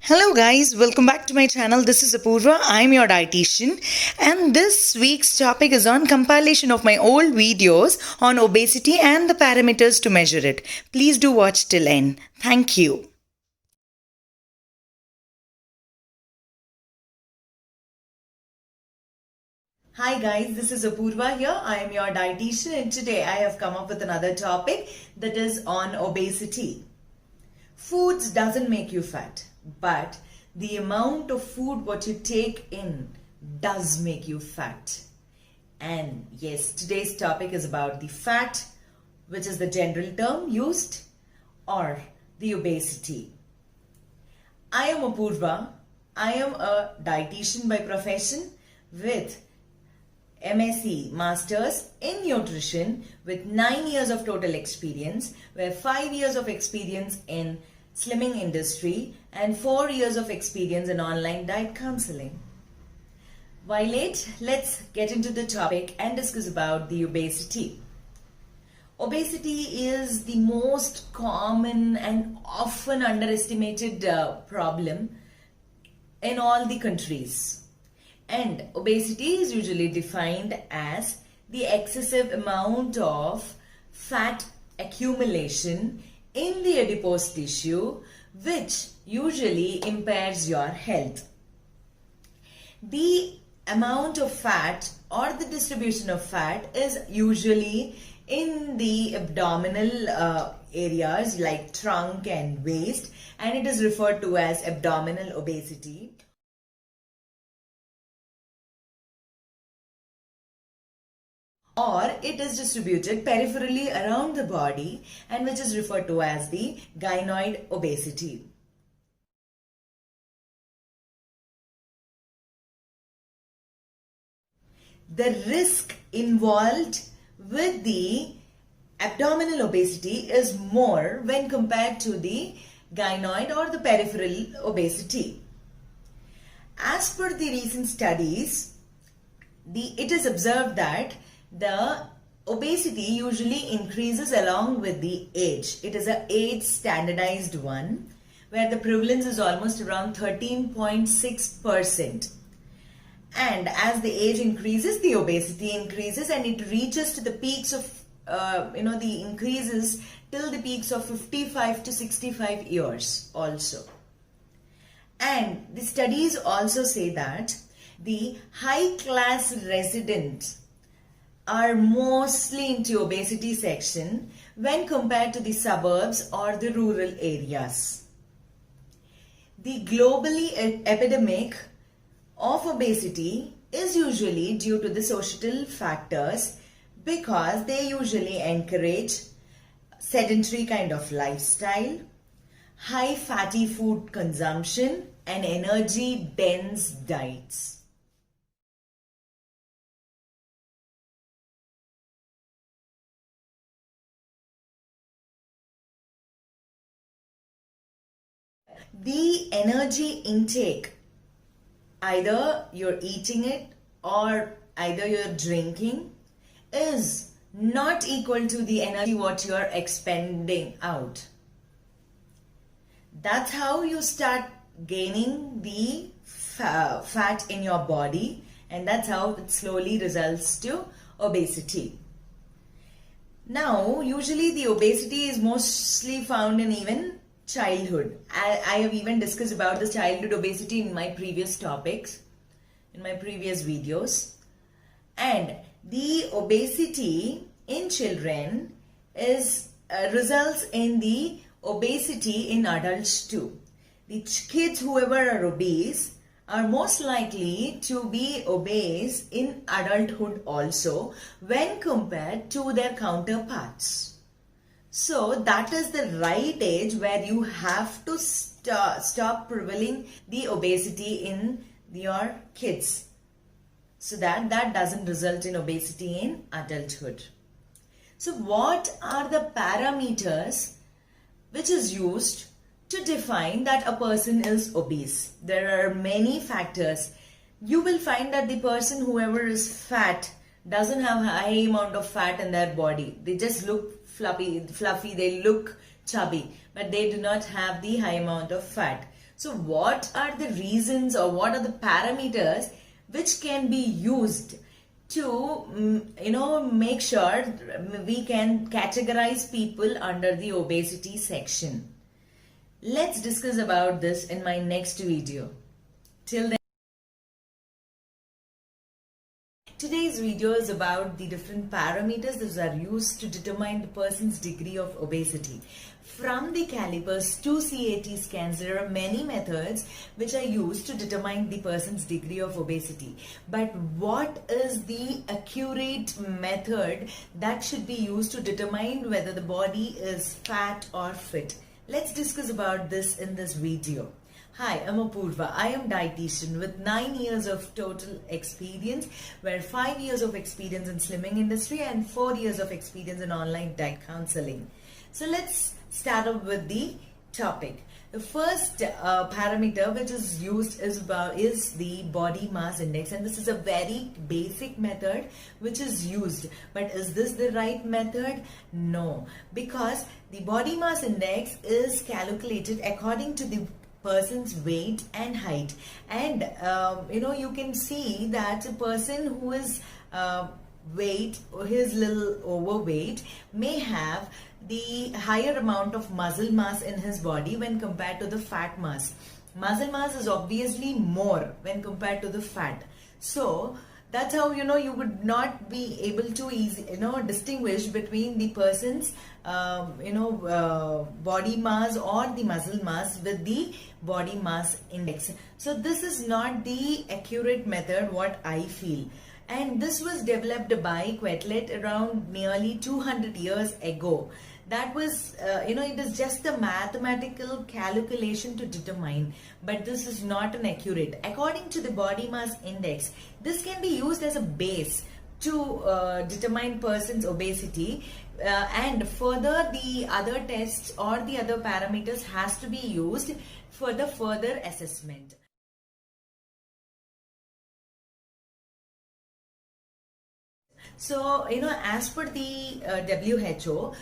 Hello guys, welcome back to my channel. This is Apurva. I'm your dietitian and this week's topic is on compilation of my old videos on obesity and the parameters to measure it. Please do watch till end. Thank you. Hi guys, this is Apurva here. I am your dietitian and today I have come up with another topic that is on obesity. Foods doesn't make you fat, but the amount of food what you take in does make you fat. And yes, today's topic is about the fat, which is the general term used, or the obesity. I am Apurva. I am a dietitian by profession with MSc Masters in Nutrition with 9 years of total experience, where 5 years of experience in slimming industry and 4 years of experience in online diet counseling. Why late? Let's get into the topic and discuss about the obesity. Obesity is the most common and often underestimated problem in all the countries. And obesity is usually defined as the excessive amount of fat accumulation in the adipose tissue, which usually impairs your health. The amount of fat or the distribution of fat is usually in the abdominal areas like trunk and waist, and it is referred to as abdominal obesity. Or it is distributed peripherally around the body and which is referred to as the gynoid obesity. The risk involved with the abdominal obesity is more when compared to the gynoid or the peripheral obesity. As per the recent studies, it is observed that the obesity usually increases along with the age. It is an age standardized one where the prevalence is almost around 13.6%. And as the age increases, the obesity increases and it reaches to the peaks of, the increases till the peaks of 55 to 65 years also. And the studies also say that the high class residents are mostly into obesity section when compared to the suburbs or the rural areas. The globally epidemic of obesity is usually due to the societal factors because they usually encourage sedentary kind of lifestyle, high fatty food consumption and energy dense diets. The energy intake, either you're eating it or either you're drinking, is not equal to the energy what you're expending out. That's how you start gaining the fat in your body, and that's how it slowly results to obesity. Now, usually the obesity is mostly found in even childhood. I have even discussed about the childhood obesity in my previous topics, in my previous videos. And the obesity in children is results in the obesity in adults too. The kids whoever are obese are most likely to be obese in adulthood also when compared to their counterparts. So that is the right age where you have to stop prevailing the obesity in your kids, so that doesn't result in obesity in adulthood. So what are the parameters which is used to define that a person is obese? There are many factors. You will find that the person whoever is fat doesn't have a high amount of fat in their body. They just look fluffy, they look chubby, but they do not have the high amount of fat. So what are the reasons or what are the parameters which can be used to make sure we can categorize people under the obesity section? Let's discuss about this in my next video. Till then, today's video is about the different parameters that are used to determine the person's degree of obesity. From the calipers to CAT scans, there are many methods which are used to determine the person's degree of obesity. But what is the accurate method that should be used to determine whether the body is fat or fit? Let's discuss about this in this video. Hi, I'm Apurva. I am dietitian with 9 years of total experience, where 5 years of experience in slimming industry and 4 years of experience in online diet counseling. So let's start up with the topic. The first parameter which is used is the body mass index, and this is a very basic method which is used. But is this the right method? No, because the body mass index is calculated according to the person's weight and height, and you can see that a person who is weight or his little overweight may have the higher amount of muscle mass in his body when compared to the fat mass. Muscle mass is obviously more when compared to the fat. So that's how you would not be able to distinguish between the person's body mass or the muscle mass with the body mass index. So this is not the accurate method, what I feel. And this was developed by Quetelet around nearly 200 years ago. That was, it is just a mathematical calculation to determine, but this is not an accurate. According to the body mass index, this can be used as a base to determine person's obesity, and further the other tests or the other parameters has to be used for the further assessment. So, as per the WHO,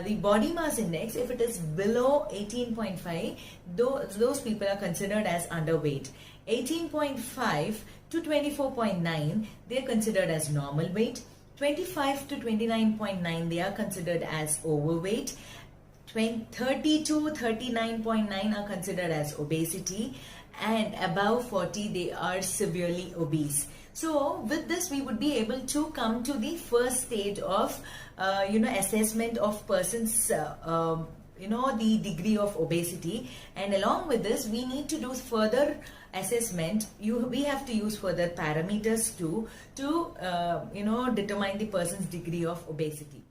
the body mass index, if it is below 18.5, those people are considered as underweight. 18.5 to 24.9, they are considered as normal weight. 25 to 29.9, they are considered as overweight. 30 to 39.9 are considered as obesity, and above 40 they are severely obese. So with this we would be able to come to the first stage of assessment of person's the degree of obesity, and along with this we need to do further assessment. We have to use further parameters to determine the person's degree of obesity.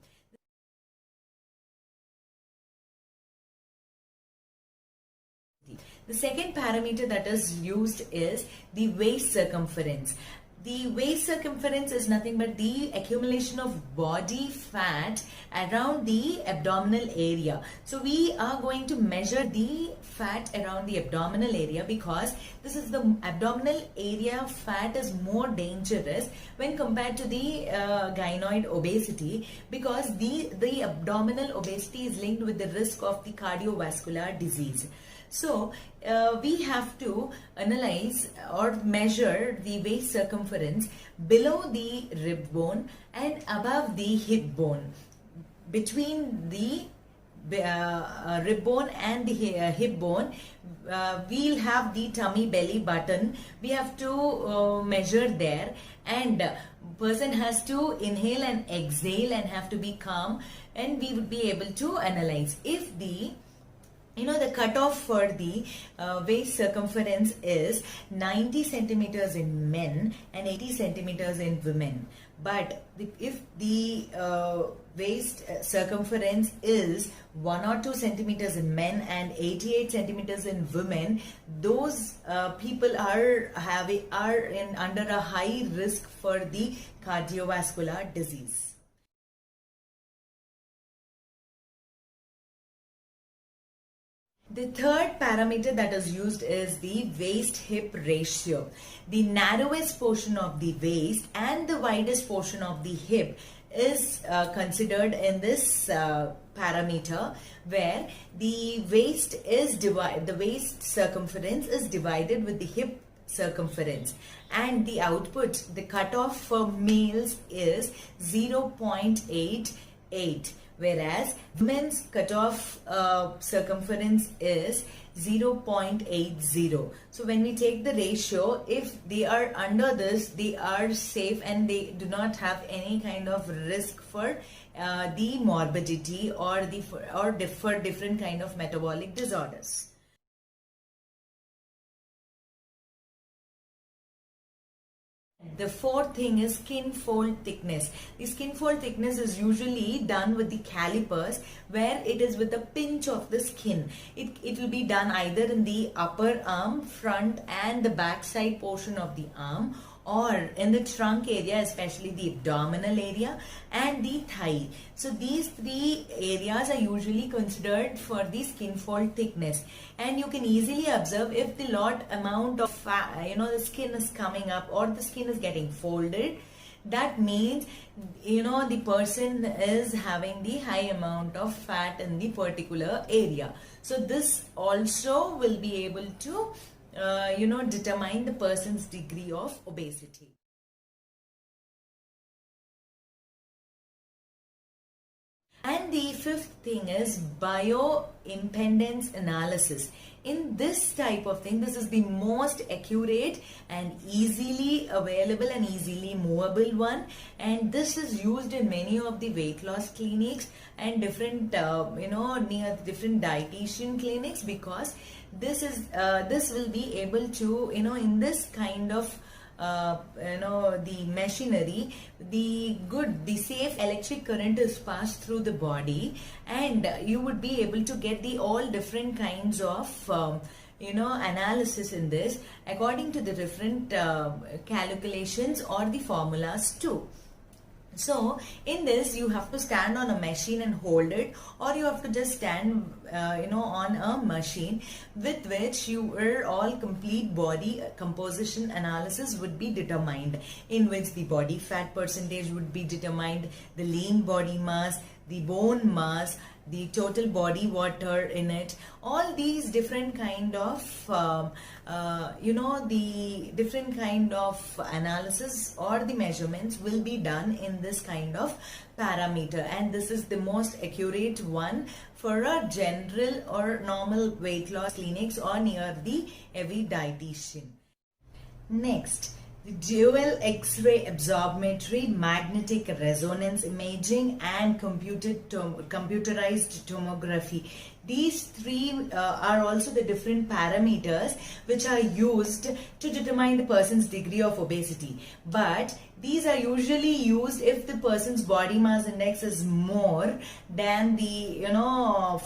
The second parameter that is used is the waist circumference. The waist circumference is nothing but the accumulation of body fat around the abdominal area. So we are going to measure the fat around the abdominal area, because this is the abdominal area fat is more dangerous when compared to the gynoid obesity, because the abdominal obesity is linked with the risk of the cardiovascular disease. So we have to analyze or measure the waist circumference below the rib bone and above the hip bone. Between the rib bone and the hip bone, we'll have the tummy belly button. We have to measure there, and person has to inhale and exhale and have to be calm, and we would be able to analyze if the cutoff for the waist circumference is 90 centimeters in men and 80 centimeters in women. But if the waist circumference is 1 or 2 centimeters in men and 88 centimeters in women, those people are under a high risk for the cardiovascular disease. The third parameter that is used is the waist-hip ratio. The narrowest portion of the waist and the widest portion of the hip is considered in this parameter, where the waist circumference is divided with the hip circumference, and the output, the cutoff for males is 0.88, whereas women's cutoff circumference is 0.80. So when we take the ratio, if they are under this, they are safe and they do not have any kind of risk for the morbidity or for different kind of metabolic disorders. The fourth thing is skin fold thickness. The skin fold thickness is usually done with the calipers, where it is with a pinch of the skin. It will be done either in the upper arm, front and the back side portion of the arm, or in the trunk area, especially the abdominal area and the thigh. So these three areas are usually considered for the skin fold thickness, and you can easily observe if the lot amount of fat, the skin is coming up or the skin is getting folded. That means the person is having the high amount of fat in the particular area. So this also will be able to determine the person's degree of obesity. And the fifth thing is bioimpedance analysis. In this type of thing, this is the most accurate and easily available and easily movable one, and this is used in many of the weight loss clinics and different near different dietitian clinics, because this will be able to in this kind of the machinery, the safe electric current is passed through the body, and you would be able to get the all different kinds of analysis in this according to the different calculations or the formulas too. So in this, you have to stand on a machine and hold it, or you have to just stand on a machine, with which your all complete body composition analysis would be determined, in which the body fat percentage would be determined, the lean body mass, the bone mass, the total body water in it. All these different kind of the different kind of analysis or the measurements will be done in this kind of parameter, and this is the most accurate one for a general or normal weight loss clinics or near the every dietitian. Next, the dual X-ray absorptiometry, magnetic resonance imaging and computerized tomography. These three are also the different parameters which are used to determine the person's degree of obesity. But these are usually used if the person's body mass index is more than the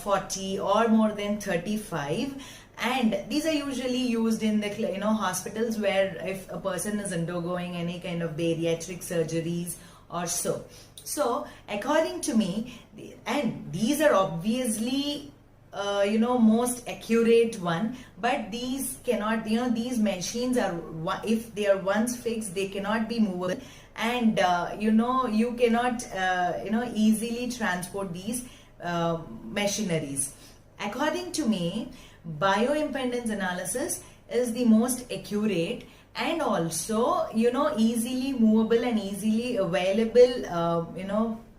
40 or more than 35. And these are usually used in the hospitals, where if a person is undergoing any kind of bariatric surgeries or so. So according to me, and these are obviously most accurate one, but these cannot, these machines are, if they are once fixed, they cannot be movable, and you cannot easily transport these machineries. According to me, bioimpedance analysis is the most accurate and also easily movable and easily available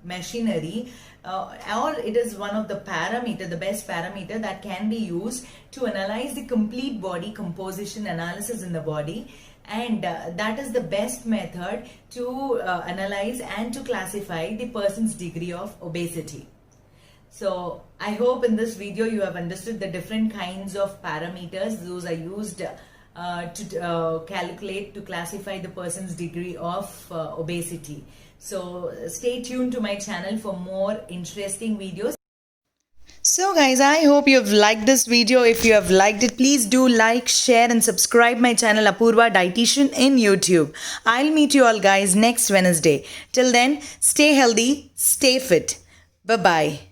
machinery, or it is one of the best parameter that can be used to analyze the complete body composition analysis in the body, and that is the best method to analyze and to classify the person's degree of obesity. So I hope in this video you have understood the different kinds of parameters. Those are used to calculate, to classify the person's degree of obesity. So stay tuned to my channel for more interesting videos. So guys, I hope you have liked this video. If you have liked it, please do like, share and subscribe my channel Apoorva Dietitian in YouTube. I'll meet you all guys next Wednesday. Till then, stay healthy, stay fit. Bye-bye.